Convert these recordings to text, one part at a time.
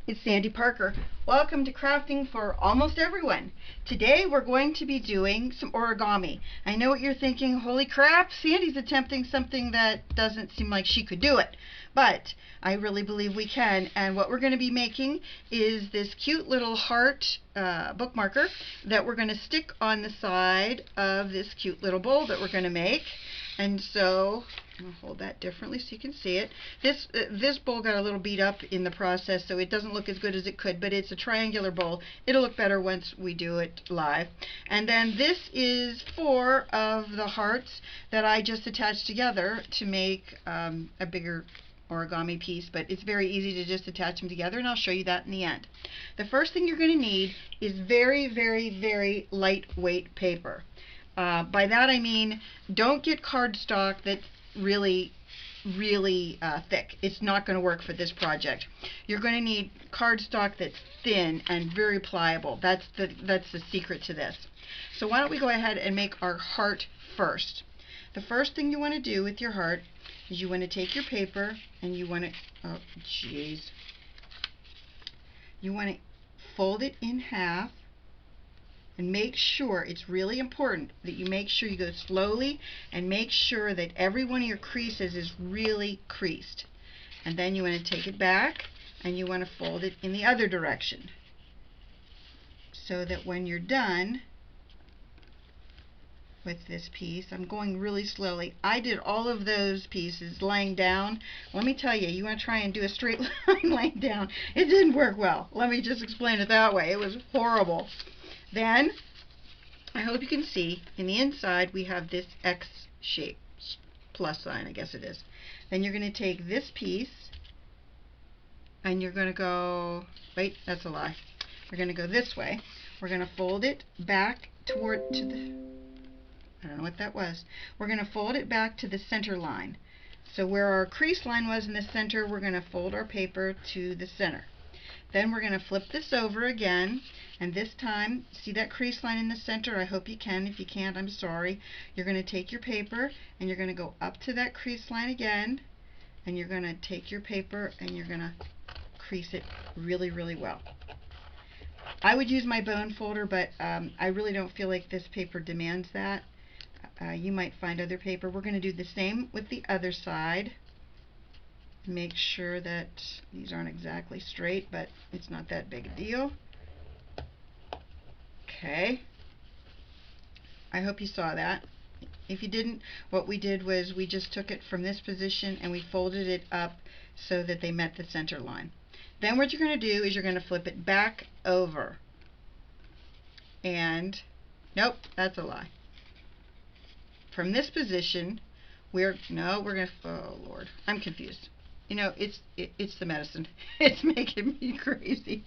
It's Sandy Parker. Welcome to Crafting for Almost Everyone. Today we're going to be doing some origami. I know what you're thinking, holy crap, Sandy's attempting something that doesn't seem like she could do it. But I really believe we can, and what we're going to be making is this cute little heart bookmarker that we're going to stick on the side of this cute little bowl that we're going to make. And so I'm going to hold that differently so you can see it. This bowl got a little beat up in the process, so it doesn't look as good as it could, but it's a triangular bowl. It'll look better once we do it live. And then this is 4 of the hearts that I just attached together to make a bigger origami piece, but it's very easy to just attach them together, and I'll show you that in the end. The first thing you're going to need is very, very, very lightweight paper. By that I mean, don't get cardstock that's really thick. It's not going to work for this project. You're going to need cardstock that's thin and very pliable. That's the secret to this. So why don't we go ahead and make our heart first. The first thing you want to do with your heart is you want to take your paper and you want to, you want to fold it in half. And make sure, it's really important that you make sure you go slowly and make sure that every one of your creases is really creased. And then you want to take it back and you want to fold it in the other direction, so that when you're done with this piece, I'm going really slowly. I did all of those pieces laying down. Let me tell you, you want to try and do a straight line laying down. It didn't work well. Let me just explain it that way. It was horrible. Then, I hope you can see, in the inside we have this X shape, plus sign I guess it is. Then you're going to take this piece and you're going to go, wait, that's a lie. We're going to go this way. We're going to fold it back to the, I don't know what that was. We're going to fold it back to the center line. So where our crease line was in the center, we're going to fold our paper to the center. Then we're going to flip this over again, and this time, see that crease line in the center? I hope you can. If you can't, I'm sorry. You're going to take your paper and you're going to go up to that crease line again, and you're going to take your paper and you're going to crease it really, really well. I would use my bone folder, but I really don't feel like this paper demands that. You might find other paper. We're going to do the same with the other side. Make sure that these aren't exactly straight, but it's not that big a deal. Okay. I hope you saw that. If you didn't, what we did was we just took it from this position and we folded it up so that they met the center line. Then what you're going to do is you're going to flip it back over. And, nope, that's a lie. From this position, we're going to, oh Lord, I'm confused. You know, it's the medicine. It's making me crazy.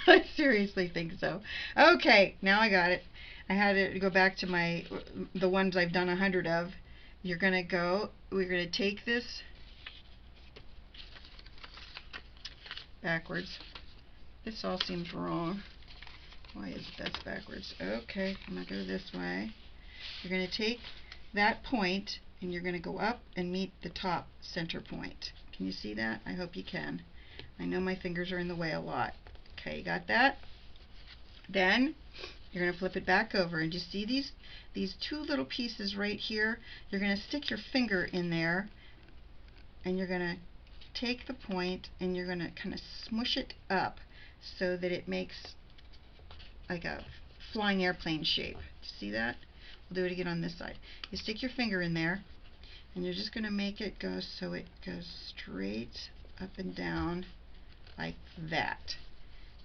I seriously think so. Okay, now I got it. I had to go back to the ones I've done 100 of. We're going to take this backwards. This all seems wrong. Why is that backwards? Okay, I'm going to go this way. You're going to take that point and you're going to go up and meet the top center point. Can you see that? I hope you can. I know my fingers are in the way a lot. Okay, you got that? Then you're going to flip it back over, and you see these 2 little pieces right here? You're going to stick your finger in there and you're going to take the point and you're going to kind of smush it up so that it makes like a flying airplane shape. See that? We'll do it again on this side. You stick your finger in there and you're just going to make it go so it goes straight up and down like that.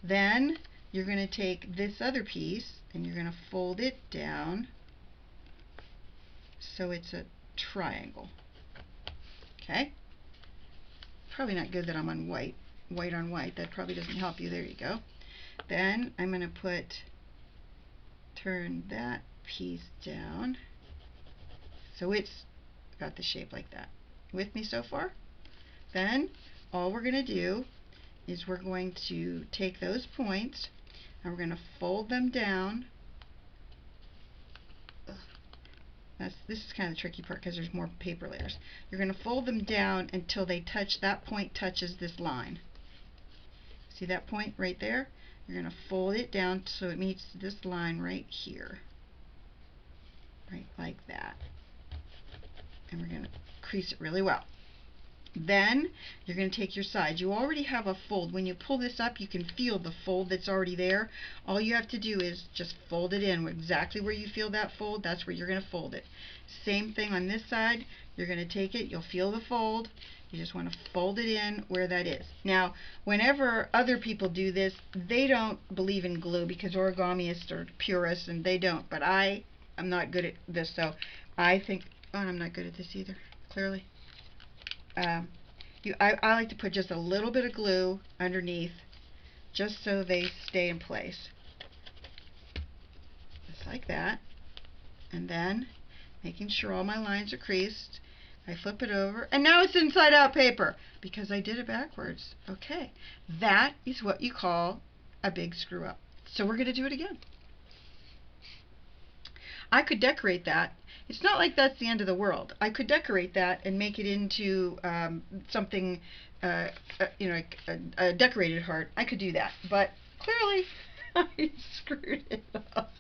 Then you're going to take this other piece and you're going to fold it down so it's a triangle. Okay? Probably not good that I'm on white on white. That probably doesn't help you. There you go. Then I'm going to turn that piece down so it's got the shape like that. With me so far? Then all we're going to do is we're going to take those points and we're going to fold them down. This is kind of the tricky part because there's more paper layers. You're going to fold them down until they touch, that point touches this line. See that point right there? You're going to fold it down so it meets this line right here. Right like that. And we're going to crease it really well. Then you're going to take your sides. You already have a fold. When you pull this up, you can feel the fold that's already there. All you have to do is just fold it in. Exactly where you feel that fold, that's where you're going to fold it. Same thing on this side. You're going to take it, you'll feel the fold. You just want to fold it in where that is. Now, whenever other people do this, they don't believe in glue because origamiists are purists and they don't. But I'm not good at this, so I think, oh, I'm not good at this either, clearly. I like to put just a little bit of glue underneath just so they stay in place. Just like that. And then, making sure all my lines are creased, I flip it over, and now it's inside out paper because I did it backwards. Okay, that is what you call a big screw up. So we're going to do it again. I could decorate that. It's not like that's the end of the world. I could decorate that and make it into something, you know, a decorated heart. I could do that, but clearly I screwed it up.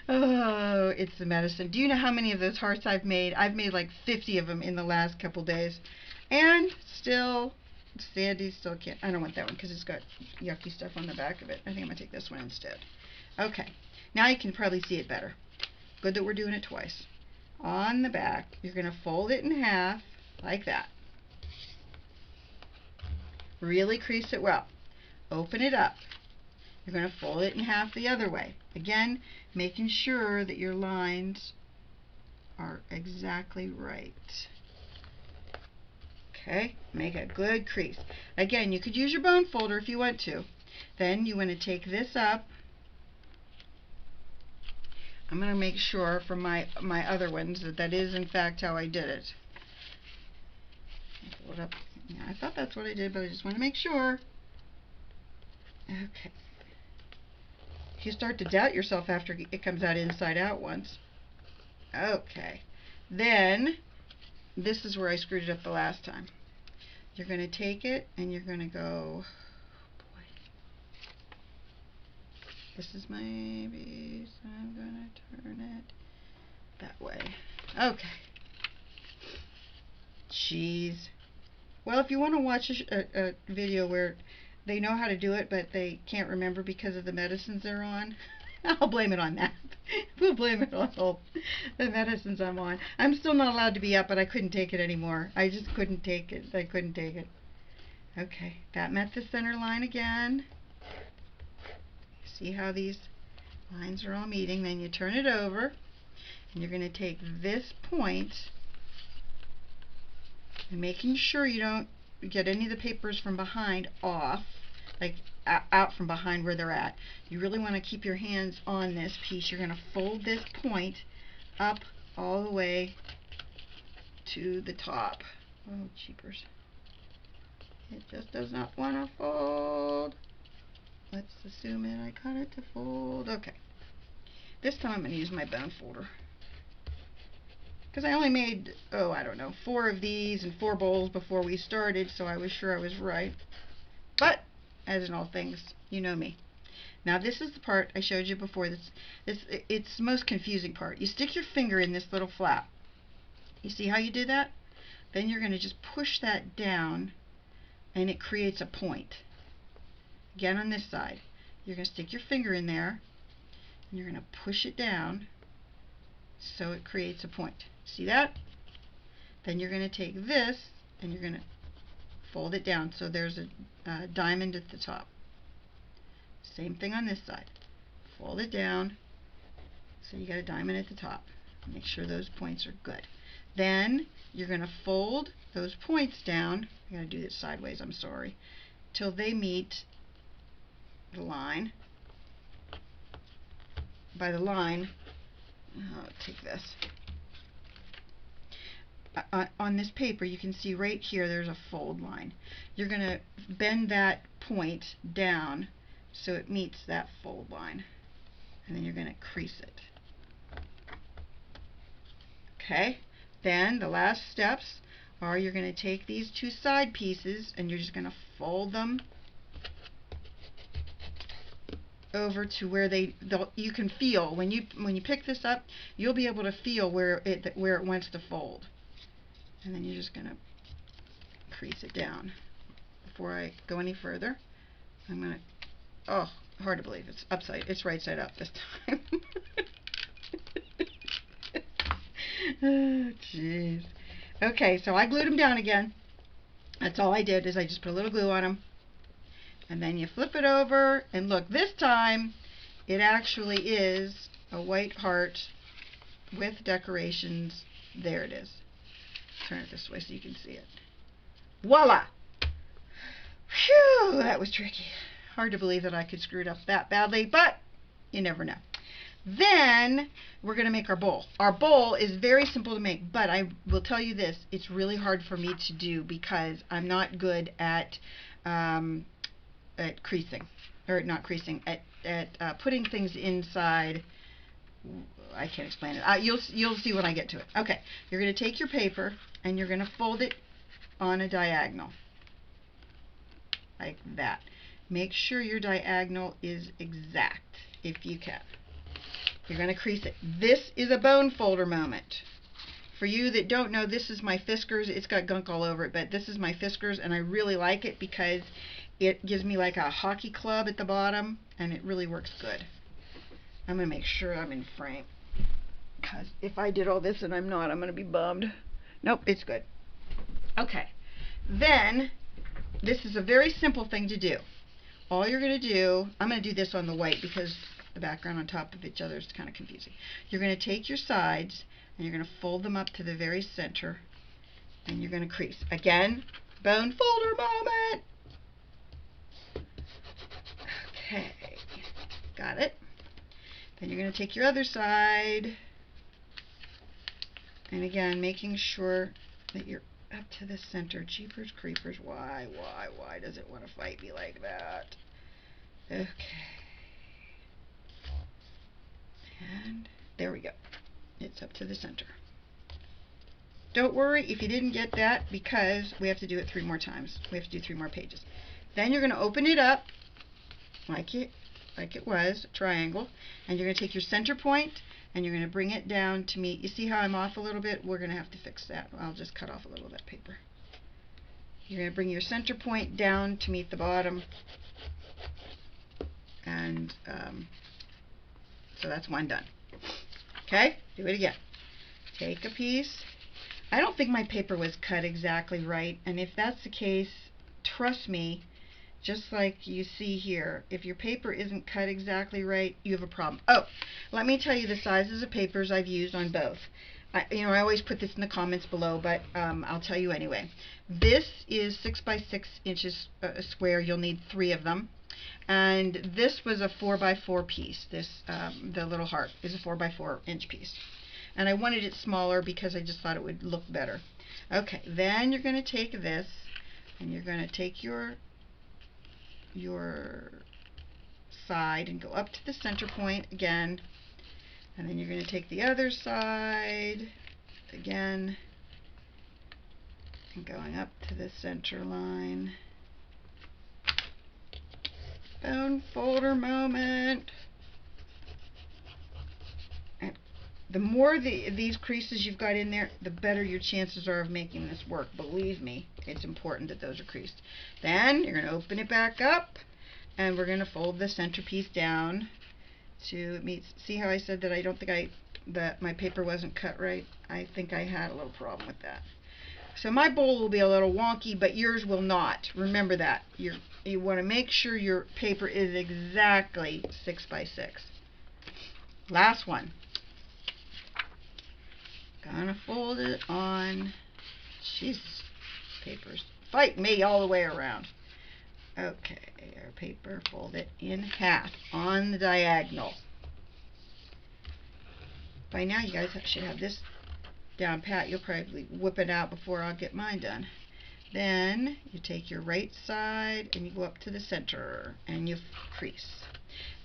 Oh, it's the medicine. Do you know how many of those hearts I've made? I've made like 50 of them in the last couple days, and still, Sandy still can't. I don't want that one because it's got yucky stuff on the back of it. I think I'm gonna take this one instead. Okay, now you can probably see it better. Good that we're doing it twice. On the back, you're going to fold it in half like that. Really crease it well. Open it up. You're going to fold it in half the other way. Again, making sure that your lines are exactly right. Okay, make a good crease. Again, you could use your bone folder if you want to. Then you want to take this up. I'm going to make sure from my other ones that is in fact how I did it. Pull it up. Yeah, I thought that's what I did, but I just want to make sure. Okay. You start to doubt yourself after it comes out inside out once. Okay. Then, this is where I screwed it up the last time. You're going to take it and you're going to go, this is my base, I'm going to turn it that way. Okay. Jeez. Well, if you want to watch a video where they know how to do it, but they can't remember because of the medicines they're on, I'll blame it on that. We'll blame it on all the medicines I'm on. I'm still not allowed to be up, but I couldn't take it anymore. I just couldn't take it. I couldn't take it. Okay, that met the center line again. See how these lines are all meeting? Then you turn it over, and you're going to take this point, and making sure you don't get any of the papers from behind off, like out from behind where they're at. You really want to keep your hands on this piece. You're going to fold this point up all the way to the top. Oh, jeepers. It just does not want to fold. Let's assume it. I got it to fold. Okay. This time I'm going to use my bone folder. Because I only made, oh, I don't know, 4 of these and 4 bowls before we started, so I was sure I was right. But, as in all things, you know me. Now this is the part I showed you before. It's the most confusing part. You stick your finger in this little flap. You see how you did that? Then you're going to just push that down, and it creates a point. Again on this side, you're going to stick your finger in there, and you're going to push it down so it creates a point. See that? Then you're going to take this and you're going to fold it down so there's a diamond at the top. Same thing on this side. Fold it down so you got a diamond at the top. Make sure those points are good. Then you're going to fold those points down. I'm going to do this sideways, I'm sorry, till they meet the line. By the line, I'll take this. On this paper, you can see right here there's a fold line. You're going to bend that point down so it meets that fold line. And then you're going to crease it. Okay? Then the last steps are you're going to take these 2 side pieces and you're just going to fold them over to where you can feel when you pick this up, you'll be able to feel where it wants to fold. And then you're just going to crease it down. Before I go any further, I'm going to, oh, hard to believe, it's right side up this time. Oh, jeez. Okay, so I glued them down again. That's all I did, is I just put a little glue on them. And then you flip it over, and look, this time it actually is a white heart with decorations. There it is. Turn it this way so you can see it. Voila! Phew, that was tricky. Hard to believe that I could screw it up that badly, but you never know. Then we're going to make our bowl. Our bowl is very simple to make, but I will tell you this, it's really hard for me to do because I'm not good at creasing, or not creasing, at putting things inside. I can't explain it. You'll see when I get to it. Okay, you're going to take your paper and you're going to fold it on a diagonal, like that. Make sure your diagonal is exact, if you can. You're going to crease it. This is a bone folder moment. For you that don't know, this is my Fiskars. It's got gunk all over it, but this is my Fiskars, and I really like it because it gives me like a hockey club at the bottom, and it really works good. I'm going to make sure I'm in frame, because if I did all this and I'm not, I'm going to be bummed. Nope, it's good. Okay, then this is a very simple thing to do. All you're going to do, I'm going to do this on the white because the background on top of each other is kind of confusing. You're going to take your sides and you're going to fold them up to the very center, and you're going to crease. Again, bone folder moment. Okay, got it. Then you're going to take your other side, and again, making sure that you're up to the center. Jeepers creepers, why does it want to fight me like that? Okay. And there we go. It's up to the center. Don't worry if you didn't get that, because we have to do it 3 more times. We have to do 3 more pages. Then you're going to open it up like it was, a triangle, and you're going to take your center point and you're going to bring it down to meet. You see how I'm off a little bit? We're going to have to fix that. I'll just cut off a little of that paper. You're going to bring your center point down to meet the bottom, and so that's one done. Okay, do it again. Take a piece. I don't think my paper was cut exactly right, and if that's the case, trust me, just like you see here, if your paper isn't cut exactly right, you have a problem. Oh, let me tell you the sizes of papers I've used on both. I always put this in the comments below, but I'll tell you anyway. This is 6 by 6 inches square. You'll need 3 of them. And this was a 4 by 4 piece. This, the little heart, is a 4 by 4 inch piece. And I wanted it smaller because I just thought it would look better. Okay, then you're going to take this, and you're going to take your side and go up to the center point again, and then you're going to take the other side again and going up to the center line. Bone folder moment. And the more these creases you've got in there, the better your chances are of making this work. Believe me, it's important that those are creased. Then you're going to open it back up, and we're going to fold the centerpiece down to meet. See how I said that I don't think that my paper wasn't cut right? I think I had a little problem with that. So my bowl will be a little wonky, but yours will not. Remember that. You want to make sure your paper is exactly 6 by 6. Last one. Gonna fold it on. Jesus, papers fight me all the way around. Okay, our paper, fold it in half on the diagonal. By now you guys should have this down pat. You'll probably whip it out before I'll get mine done. Then you take your right side and you go up to the center and you crease.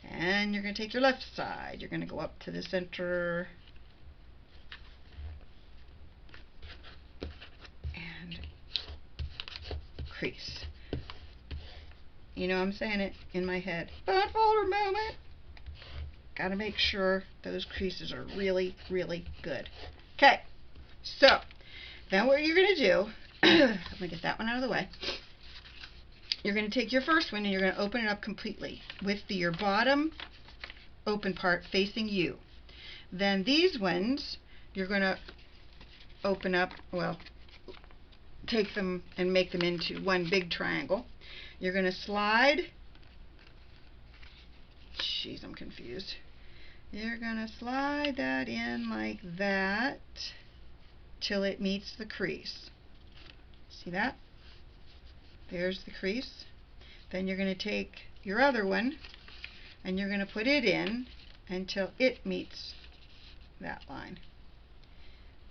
And you're going to take your left side. You're going to go up to the center and crease. You know I'm saying it in my head. Bond folder moment. Gotta make sure those creases are really, really good. Okay, so then what you're gonna do, let me get that one out of the way. You're gonna take your first one and you're gonna open it up completely with your bottom open part facing you. Then these ones, you're gonna open up, well, take them and make them into one big triangle. You're gonna slide, jeez, I'm confused. You're gonna slide that in like that till it meets the crease. See that? There's the crease. Then you're gonna take your other one and you're gonna put it in until it meets that line.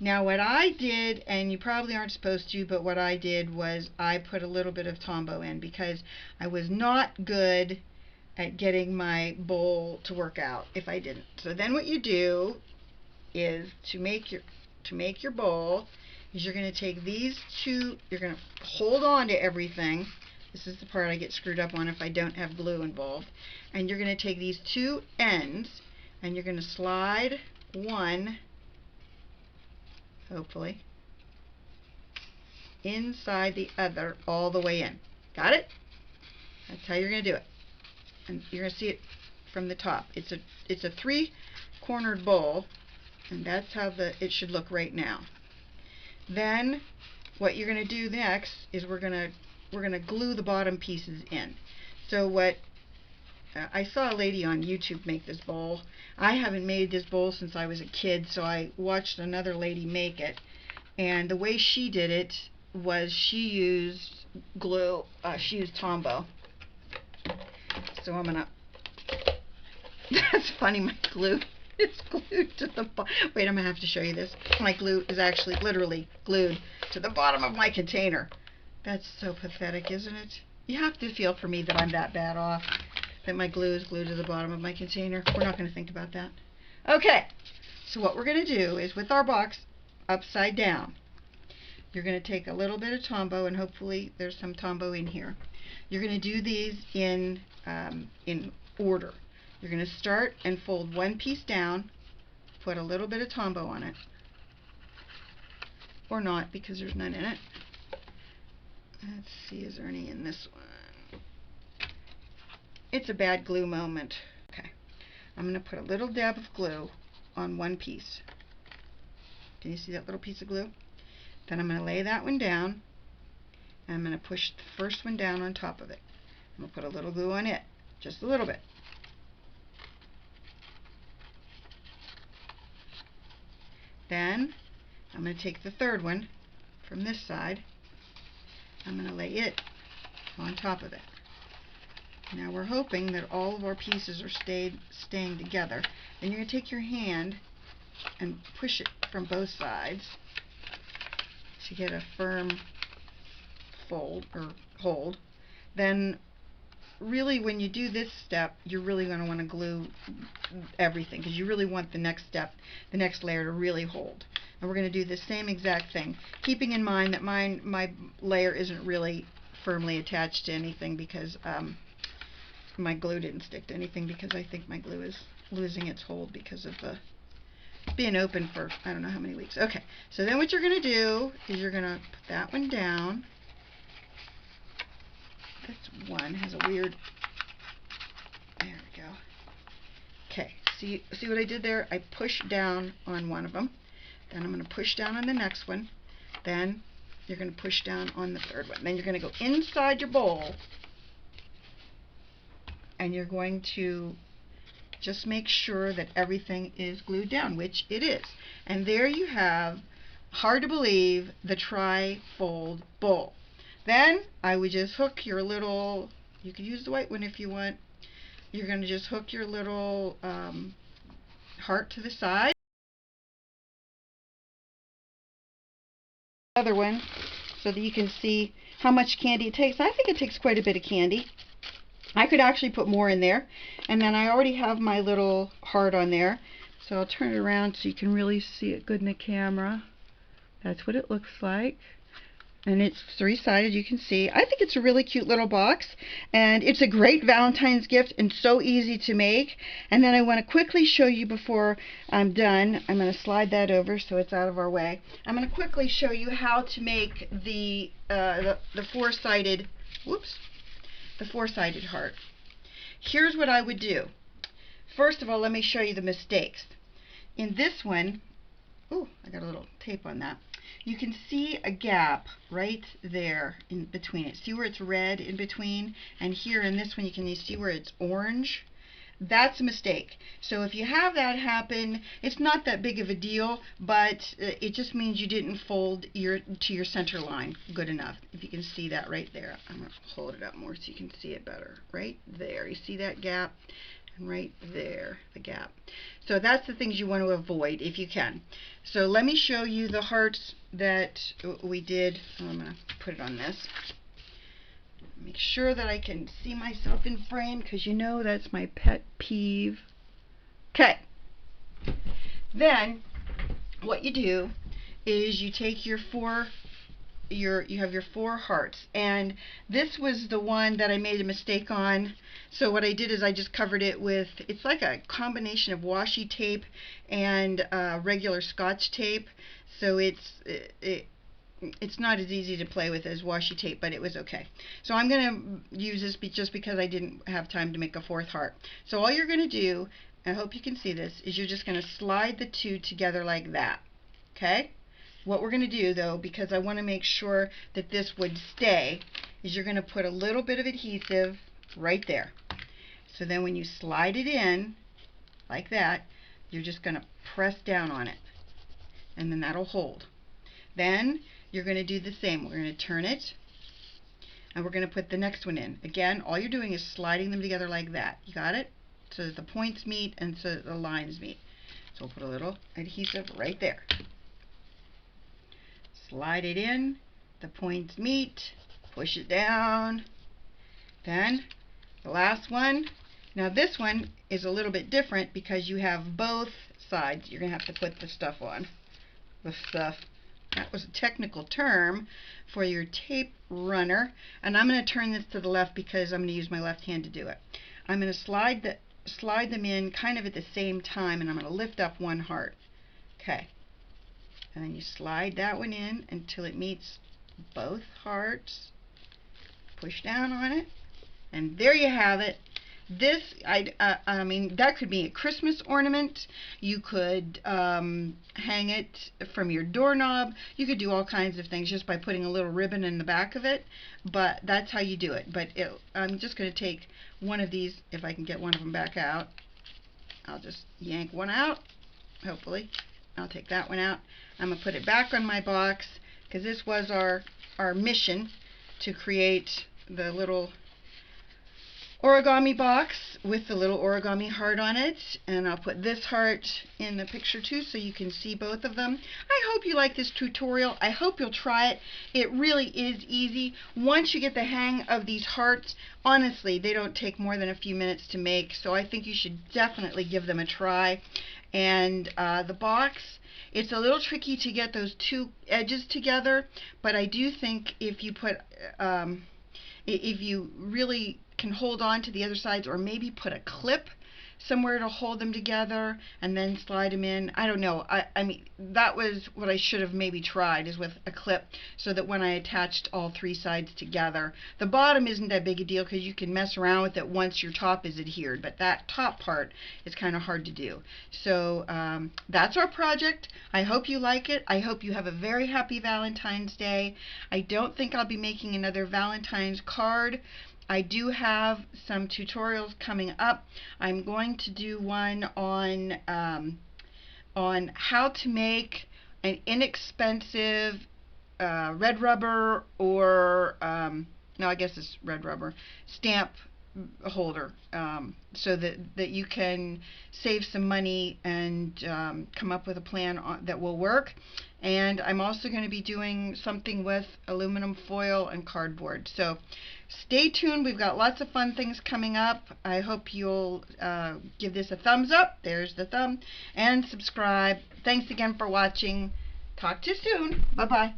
Now what I did, and you probably aren't supposed to, but what I did was I put a little bit of Tombow in because I was not good at getting my bowl to work out if I didn't. So then what you do is to make your bowl is you're going to take these two, you're going to hold on to everything. This is the part I get screwed up on if I don't have glue involved. And you're going to take these two ends and you're going to slide one, hopefully, inside the other all the way in. Got it? That's how you're going to do it. And you're going to see it from the top. It's a three-cornered bowl, and that's how it should look right now. Then what you're going to do next is we're going to glue the bottom pieces in. So what I saw a lady on YouTube make this bowl. I haven't made this bowl since I was a kid, so I watched another lady make it. And the way she did it was she used glue. She used Tombow. So I'm gonna. That's funny. My glue is glued to the bottom. Wait, I'm gonna have to show you this. My glue is actually literally glued to the bottom of my container. That's so pathetic, isn't it? You have to feel for me that I'm that bad off, that my glue is glued to the bottom of my container. We're not going to think about that. Okay, so what we're going to do is with our box upside down, you're going to take a little bit of Tombow, and hopefully there's some Tombow in here. You're going to do these in order. You're going to start and fold one piece down, put a little bit of Tombow on it, or not because there's none in it. Let's see, is there any in this one? It's a bad glue moment. Okay, I'm going to put a little dab of glue on one piece. Can you see that little piece of glue? Then I'm going to lay that one down, and I'm going to push the first one down on top of it. I'm going to put a little glue on it, just a little bit. Then I'm going to take the third one from this side. I'm going to lay it on top of it. Now we're hoping that all of our pieces are staying together. Then you're going to take your hand and push it from both sides to get a firm fold or hold. Then really when you do this step, you're really going to want to glue everything because you really want the next step, the next layer to really hold. And we're going to do the same exact thing, keeping in mind that my layer isn't really firmly attached to anything because my glue didn't stick to anything because I think my glue is losing its hold because of the being open for I don't know how many weeks. Okay, so then what you're going to do is you're going to put that one down. This one has a weird, there we go. Okay, see what I did there? I pushed down on one of them. Then I'm going to push down on the next one. Then you're going to push down on the third one. Then you're going to go inside your bowl and you're going to just make sure that everything is glued down, which it is. And there you have, hard to believe, the tri-fold bowl. Then I would just hook your little, you could use the white one if you want, you're going to just hook your little heart to the side. Other one so that you can see how much candy it takes. I think it takes quite a bit of candy. I could actually put more in there. And then I already have my little heart on there. So I'll turn it around so you can really see it good in the camera. That's what it looks like. And it's three-sided, you can see. I think it's a really cute little box, and it's a great Valentine's gift and so easy to make. And then I want to quickly show you before I'm done. I'm going to slide that over so it's out of our way. I'm going to quickly show you how to make the four-sided, the four-sided heart. Here's what I would do. First of all, let me show you the mistakes. In this one, ooh, I got a little tape on that. You can see a gap right there in between it. See where it's red in between? And here in this one you can see where it's orange? That's a mistake. So if you have that happen, it's not that big of a deal, but it just means you didn't fold to your center line good enough. If you can see that right there. I'm going to hold it up more so you can see it better. Right there. You see that gap? And right there, the gap. So that's the things you want to avoid if you can. So let me show you the hearts that we did. I'm going to put it on this. Make sure that I can see myself in frame, because you know that's my pet peeve. Okay. Then what you do is you take your you have your four hearts, and this was the one that I made a mistake on. So what I did is I just covered it with, it's like a combination of washi tape and regular Scotch tape. So it's not as easy to play with as washi tape, but it was okay. So I'm going to use this just because I didn't have time to make a fourth heart. So all you're going to do, I hope you can see this, is you're just going to slide the two together like that. Okay? What we're going to do, though, because I want to make sure that this would stay, is you're going to put a little bit of adhesive right there. So then when you slide it in like that, you're just going to press down on it, and then that'll hold. Then you're going to do the same. We're going to turn it, and we're going to put the next one in. Again, all you're doing is sliding them together like that. You got it? So that the points meet and so that the lines meet. So we'll put a little adhesive right there. Slide it in, the points meet, push it down. Then the last one. Now this one is a little bit different because you have both sides. You're going to have to put the stuff on. The stuff. That was a technical term for your tape runner. And I'm going to turn this to the left because I'm going to use my left hand to do it. I'm going to slide them in kind of at the same time, and I'm going to lift up one heart. Okay. And then you slide that one in until it meets both hearts. Push down on it. And there you have it. This, I mean, that could be a Christmas ornament. You could hang it from your doorknob. You could do all kinds of things just by putting a little ribbon in the back of it. But that's how you do it. But I'm just going to take one of these, if I can get one of them back out. I'll just yank one out, hopefully. I'll take that one out. I'm going to put it back on my box, because this was our mission, to create the little origami box with the little origami heart on it. And I'll put this heart in the picture too so you can see both of them. I hope you like this tutorial. I hope you'll try it. It really is easy. Once you get the hang of these hearts, honestly, they don't take more than a few minutes to make, so I think you should definitely give them a try. And the box, it's a little tricky to get those two edges together, but I do think if you put, if you really can hold on to the other sides, or maybe put a clip somewhere to hold them together and then slide them in. I don't know. I mean, that was what I should have maybe tried, is with a clip, so that when I attached all three sides together, the bottom isn't that big a deal because you can mess around with it once your top is adhered, but that top part is kind of hard to do. So that's our project. I hope you like it. I hope you have a very happy Valentine's Day. I don't think I'll be making another Valentine's card. I do have some tutorials coming up. I'm going to do one on how to make an inexpensive red rubber, or no, I guess it's red rubber stamp holder, so that you can save some money and come up with a plan that will work. And I'm also going to be doing something with aluminum foil and cardboard. So stay tuned. We've got lots of fun things coming up. I hope you'll give this a thumbs up. There's the thumb. And subscribe. Thanks again for watching. Talk to you soon. Bye-bye.